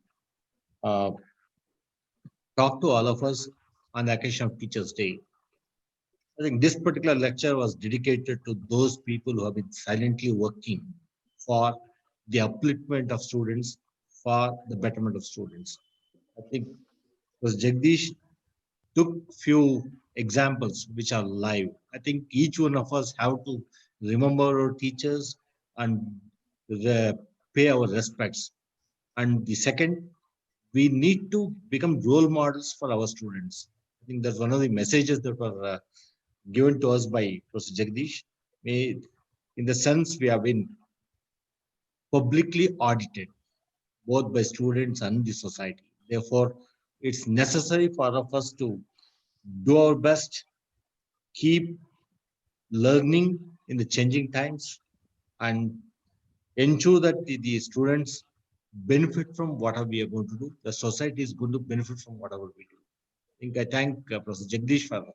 talk to all of us on the occasion of Teachers' Day. I think this particular lecture was dedicated to those people who have been silently working for the upliftment of students, for the betterment of students. I think was Jagdish took few examples which are live. I think each one of us have to remember our teachers and pay our respects. And the second, we need to become role models for our students. I think that's one of the messages that were given to us by Professor Jagdish. In the sense, we have been publicly audited, both by students and the society. Therefore, it's necessary for all of us to do our best, keep learning in the changing times, and ensure that the students benefit from whatever we are going to do. The society is going to benefit from whatever we do. I thank Professor Jagdish for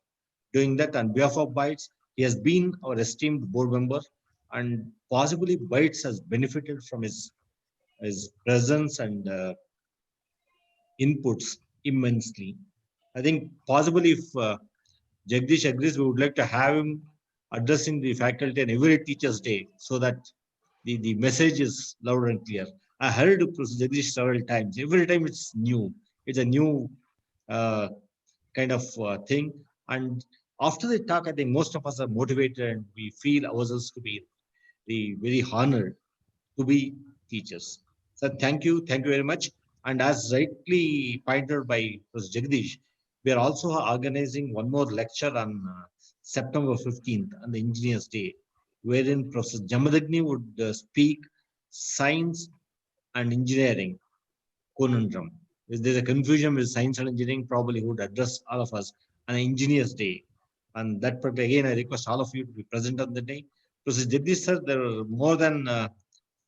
doing that on behalf of Bytes. He has been our esteemed board member, and possibly Bytes has benefited from his presence and inputs immensely. I think possibly if Jagdish agrees, we would like to have him addressing the faculty on every Teachers' Day so that the message is loud and clear. I heard Professor Jagdish several times. Every time it's new. It's a new kind of thing. And after the talk, I think most of us are motivated and we feel ourselves to be very honored to be teachers. So thank you very much. And as rightly pointed out by Professor Jagdish, we are also organizing one more lecture on September 15th on the Engineers Day, wherein Professor Jamadagni would speak science and engineering conundrum. If there's a confusion with science and engineering, probably he would address all of us on Engineers Day. And that particular, again, I request all of you to be present on the day. Professor Jagdish sir, there are more than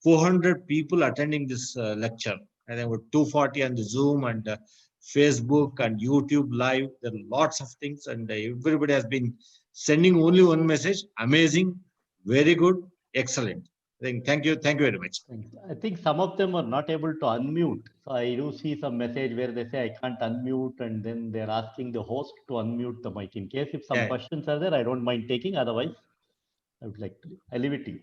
400 people attending this lecture. And there were 240 on the Zoom and Facebook and YouTube live. There are lots of things, and everybody has been sending only one message: amazing, very good, excellent. Thank you very much. I think some of them are not able to unmute. So I do see some message where they say I can't unmute, and then they're asking the host to unmute the mic. In case if some questions are there, I don't mind taking. Otherwise, I would like to. I leave it to you.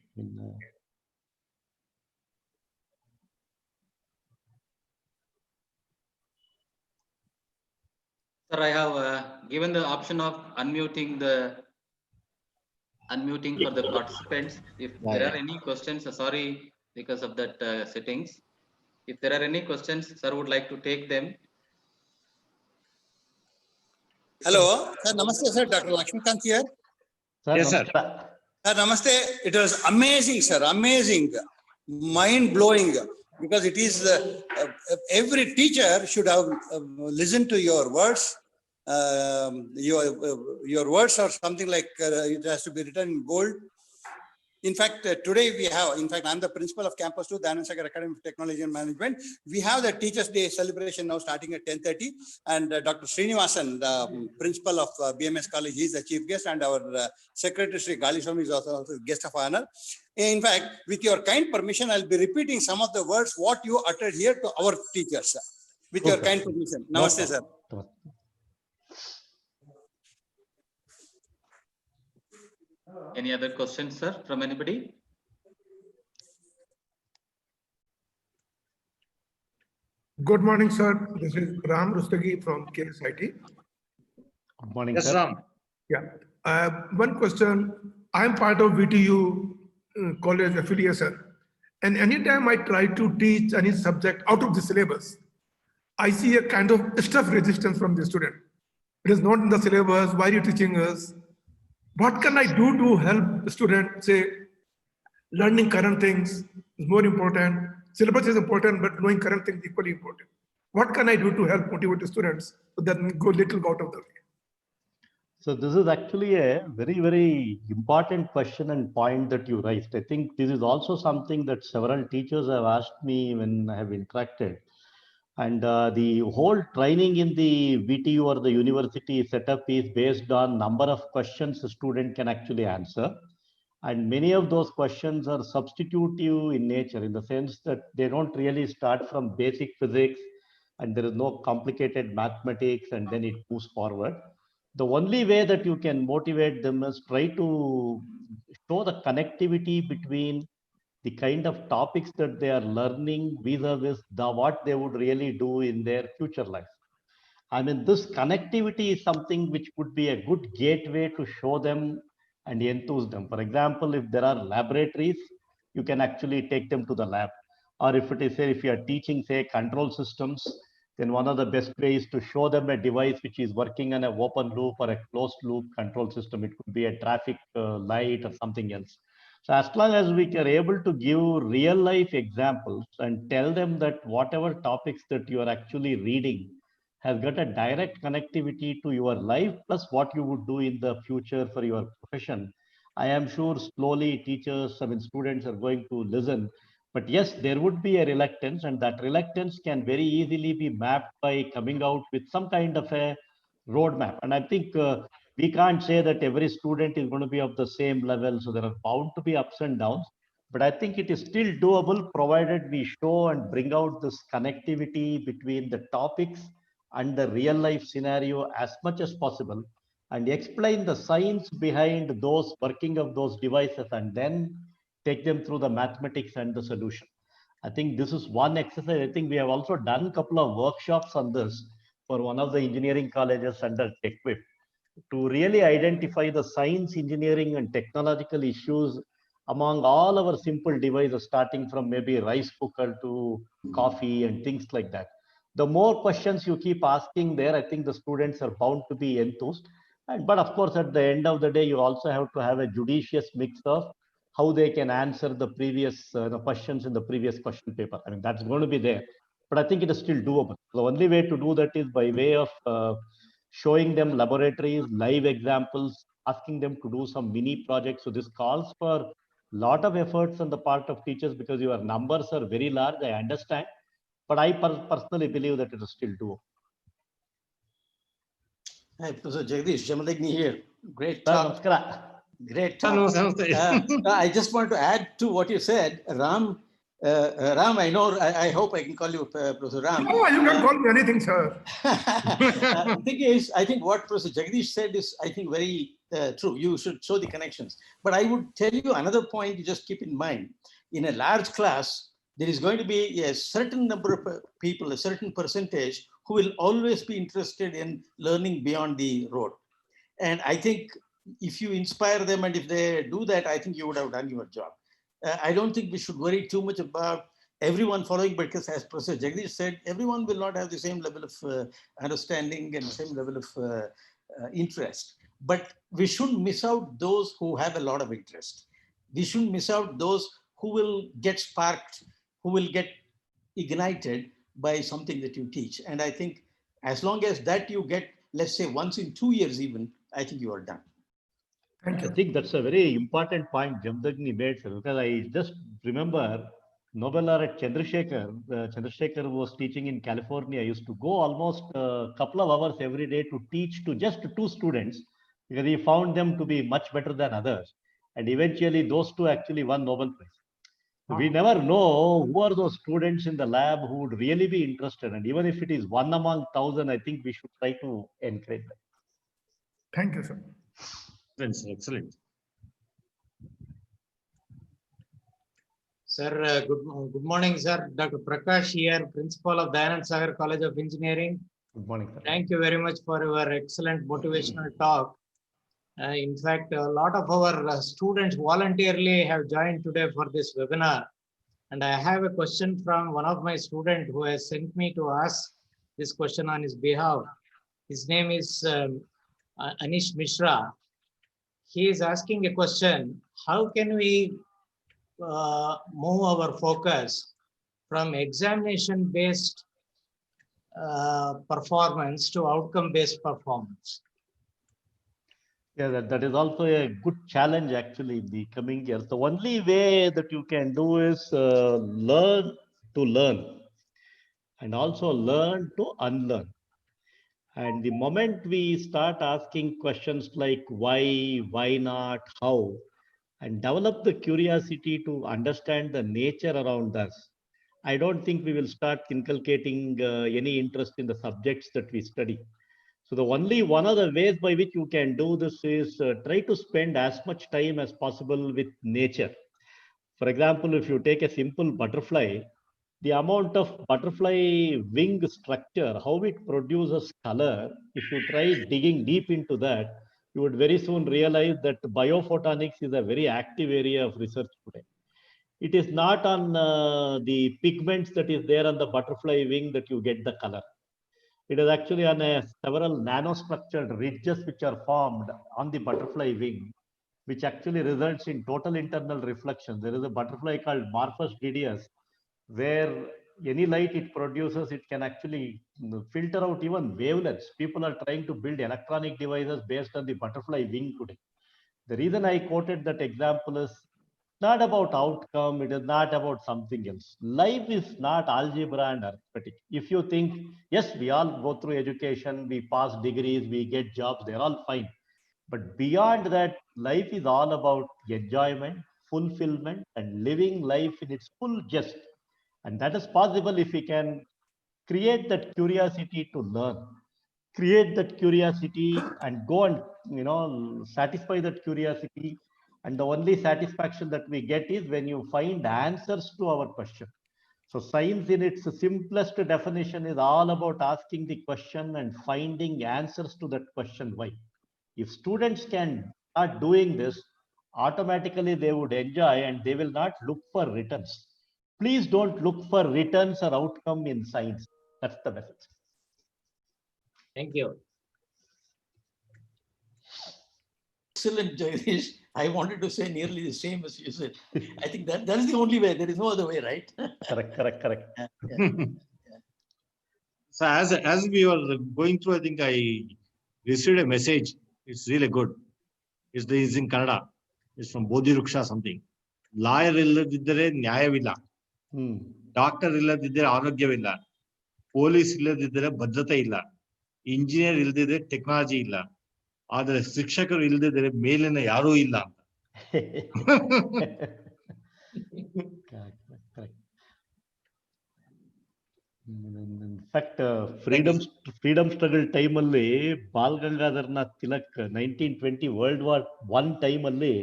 Sir, I have given the option of unmuting for the participants. If there are any questions, sorry, because of that settings. If there are any questions, sir would like to take them. Hello, sir. Namaste, sir. Dr. Lakshmikant here. Sir, yes, sir. Sir, namaste. It was amazing, sir. Amazing, mind blowing. Because it is every teacher should have listened to your words. Your words are something like it has to be written in gold. In fact, today we have, in fact, I'm the principal of Campus 2, Dayanand Sagar Academy of Technology and Management. We have the Teachers' Day celebration now starting at 10:30. And Dr. Srinivasan, the principal of BMS College, he is the chief guest. And our secretary, Sri Galiswamy, is also the guest of honor. In fact, with your kind permission, I'll be repeating some of the words what you uttered here to our teachers. With your kind permission. Namaste, sir. Any other questions, sir, from anybody? Good morning, sir. This is Ram Rustagi from KSIT. Good morning, yes, sir. Ram. Yeah. One question. I'm part of VTU college affiliation. And anytime I try to teach any subject out of the syllabus, I see a kind of stiff resistance from the student. It is not in the syllabus. Why are you teaching us? What can I do to help the student, say, learning current things is more important. Syllabus is important, but knowing current things is equally important. What can I do to help motivate the students so that they go little out of the way? So this is actually a very, very important question and point that you raised. I think this is also something that several teachers have asked me when I have interacted. And the whole training in the VTU or the university setup is based on number of questions a student can actually answer. And many of those questions are substitutive in nature, in the sense that they don't really start from basic physics. and there is no complicated mathematics, and then it moves forward. The only way that you can motivate them is try to show the connectivity between the kind of topics that they are learning vis-a-vis what they would really do in their future life. I mean, this connectivity is something which could be a good gateway to show them and enthuse them. For example, if there are laboratories, you can actually take them to the lab. Or if it is, say, if you are teaching, say, control systems, then one of the best ways to show them a device which is working in an open loop or a closed loop control system. It could be a traffic light or something else. So as long as we are able to give real life examples and tell them that whatever topics that you are actually reading has got a direct connectivity to your life plus what you would do in the future for your profession, I am sure slowly teachers, I mean, students are going to listen. But yes, there would be a reluctance, and that reluctance can very easily be mapped by coming out with some kind of a roadmap. And I think we can't say that every student is going to be of the same level. So there are bound to be ups and downs. But I think it is still doable provided we show and bring out this connectivity between the topics and the real life scenario as much as possible, and explain the science behind those working of those devices, and then take them through the mathematics and the solution. I think this is one exercise. I think we have also done a couple of workshops on this for one of the engineering colleges under TechWhip to really identify the science, engineering, and technological issues among all our simple devices, starting from maybe rice cooker to coffee and things like that. The more questions you keep asking there, I think the students are bound to be enthused. But of course, at the end of the day, you also have to have a judicious mix of how they can answer the previous the questions in the previous question paper. I mean, that's going to be there, but I think it is still doable. The only way to do that is by way of showing them laboratories, live examples, asking them to do some mini projects. So this calls for a lot of efforts on the part of teachers because your numbers are very large, I understand, but I personally believe that it is still doable. Hi, Professor Jagdish, Jamadagni here. Great Sir, talk. namaskara. Great talk. I just want to add to what you said, Ram. Ram, I know. I hope I can call you Professor Ram. No, you can call me anything, sir. The thing is, I think what Professor Jagdish said is, I think, very true. You should show the connections. But I would tell you another point you just keep in mind. In a large class, there is going to be a certain number of people, a certain percentage, who will always be interested in learning beyond the road. And I think if you inspire them and if they do that, I think you would have done your job. I don't think we should worry too much about everyone following, because as Professor Jagdish said, everyone will not have the same level of understanding and same level of interest. But we shouldn't miss out those who have a lot of interest. We shouldn't miss out those who will get sparked, who will get ignited by something that you teach. And I think as long as that you get, let's say once in 2 years even, I think you are done. Thank you. I think that's a very important point Jamadagni made, sir, because I just remember Nobel laureate Chandrasekhar. Chandrasekhar was teaching in California. I used to go almost a couple of hours every day to teach to just 2 students because he found them to be much better than others. And eventually those 2 actually won Nobel Prize. We never know who are those students in the lab who would really be interested. And even if it is 1 among 1,000, I think we should try to encourage them. Thank you, sir. Excellent. Sir, good morning, sir. Dr. Prakash here, Principal of Dayanand Sagar College of Engineering. Good morning, sir. Thank you very much for your excellent motivational talk. In fact, a lot of our students voluntarily have joined today for this webinar. And I have a question from one of my students who has sent me to ask this question on his behalf. His name is Anish Mishra. He is asking a question: how can we move our focus from examination-based performance to outcome-based performance? Yeah, that is also a good challenge actually in the coming years. The only way that you can do is learn to learn and also learn to unlearn. And the moment we start asking questions like why not, how, and develop the curiosity to understand the nature around us, I don't think we will start inculcating any interest in the subjects that we study. So the only one of the ways by which you can do this is try to spend as much time as possible with nature. For example, if you take a simple butterfly, the amount of butterfly wing structure, how it produces color, if you try digging deep into that, you would very soon realize that biophotonics is a very active area of research today. It is not on the pigments that is there on the butterfly wing that you get the color. It is actually on several nanostructured ridges which are formed on the butterfly wing, which actually results in total internal reflection. There is a butterfly called Morphus didius, where any light it produces, it can actually filter out even wavelengths. People are trying to build electronic devices based on the butterfly wing today. The reason I quoted that example is not about outcome, it is not about something else. Life is not algebra and arithmetic. If you think, yes, we all go through education, we pass degrees, we get jobs, they're all fine. But beyond that, life is all about enjoyment, fulfillment, and living life in its full zest. And that is possible if we can create that curiosity to learn, create that curiosity and go and satisfy that curiosity. And the only satisfaction that we get is when you find answers to our question. So science in its simplest definition is all about asking the question and finding answers to that question why. If students can start doing this, automatically they would enjoy and they will not look for returns. Please don't look for returns or outcome in science. That's the message. Thank you. Excellent, Jagdish. I wanted to say nearly the same as you said. I think that is the only way. There is no other way, right? Correct. Yeah. So as we were going through, I think I received a message. It's really good. It's in Kannada. It's from Bodhi Ruksha something. Lawyer illadiddare ನ್ಯಾಯವಿಲ್ಲ. Doctor illadiddare ಆರೋಗ್ಯವಿಲ್ಲ. Police illadiddare ಭದ್ರತೆ ಇಲ್ಲ. Engineer illadiddare technology ಇಲ್ಲ. ಆದರೆ ಶಿಕ್ಷಕರು ಇಲ್ಲದಿದ್ದರೆ ಮೇಲಿನ ಯಾರೂ ಇಲ್ಲ ಅಂತ. In fact, freedom struggle time alli Bal Gangadharnath Tilak 1920 World War I time alli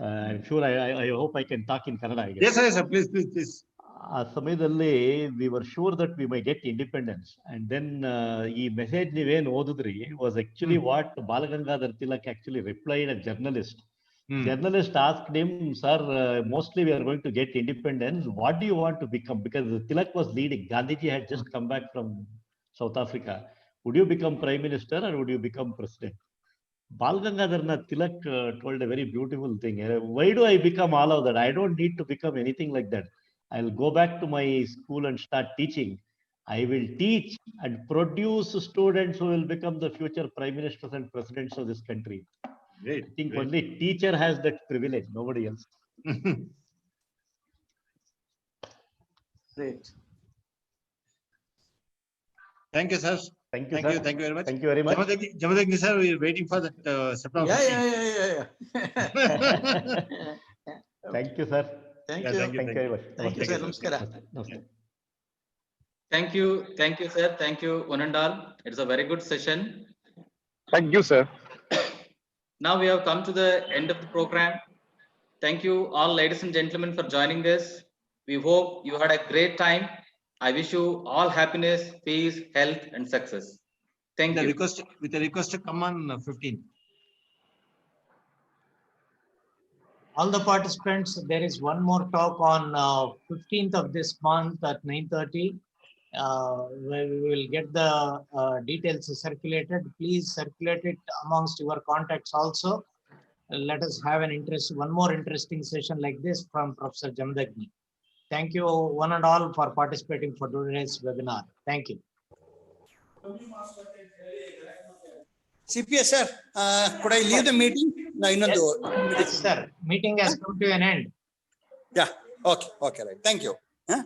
I'm sure I hope I can talk in Kannada. I guess. Yes, please. ಆ ಸಮಯದಲ್ಲಿ we were sure that we might get independence, and then ಈ message ನೀವೇನು ಓದಿದ್ರಿ was actually what Bal Gangadhar Tilak actually replied a journalist. Journalist asked him, sir, mostly we are going to get independence. What do you want to become? Because Tilak was leading. Gandhiji had just come back from South Africa. Would you become prime minister or would you become president? Bal Gangadharnath Tilak told a very beautiful thing. Why do I become all of that? I don't need to become anything like that. I'll go back to my school and start teaching. I will teach and produce students who will become the future prime ministers and presidents of this country. Great. I think only teacher has that privilege, nobody else. Great. Thank you, sir. Thank you, sir. Thank you very much. Thank you very much. Jamadagni sir, we are waiting for that September. Yeah. Thank you, sir. Thank Yeah, you. thank you. Thank you very much. Thank you, sir. Namaskara. Namaste. Thank you, sir. Thank you, one and all. It's a very good session. Thank you, sir. Now we have come to the end of the program. Thank you all, ladies and gentlemen, for joining us. We hope you had a great time. I wish you all happiness, peace, health, and success. Thank you. With a request to come on 15th. All the participants, there is one more talk on 15th of this month at 9:30. Where we will get the details circulated. Please circulate it amongst your contacts also. Let us have one more interesting session like this from Professor Jamadagni. Thank you one and all for participating for today's webinar. Thank you. CPS sir, could I leave the meeting? No, Yes, sir. Meeting has come to an end. Yeah. Okay. Right. Thank you. Huh?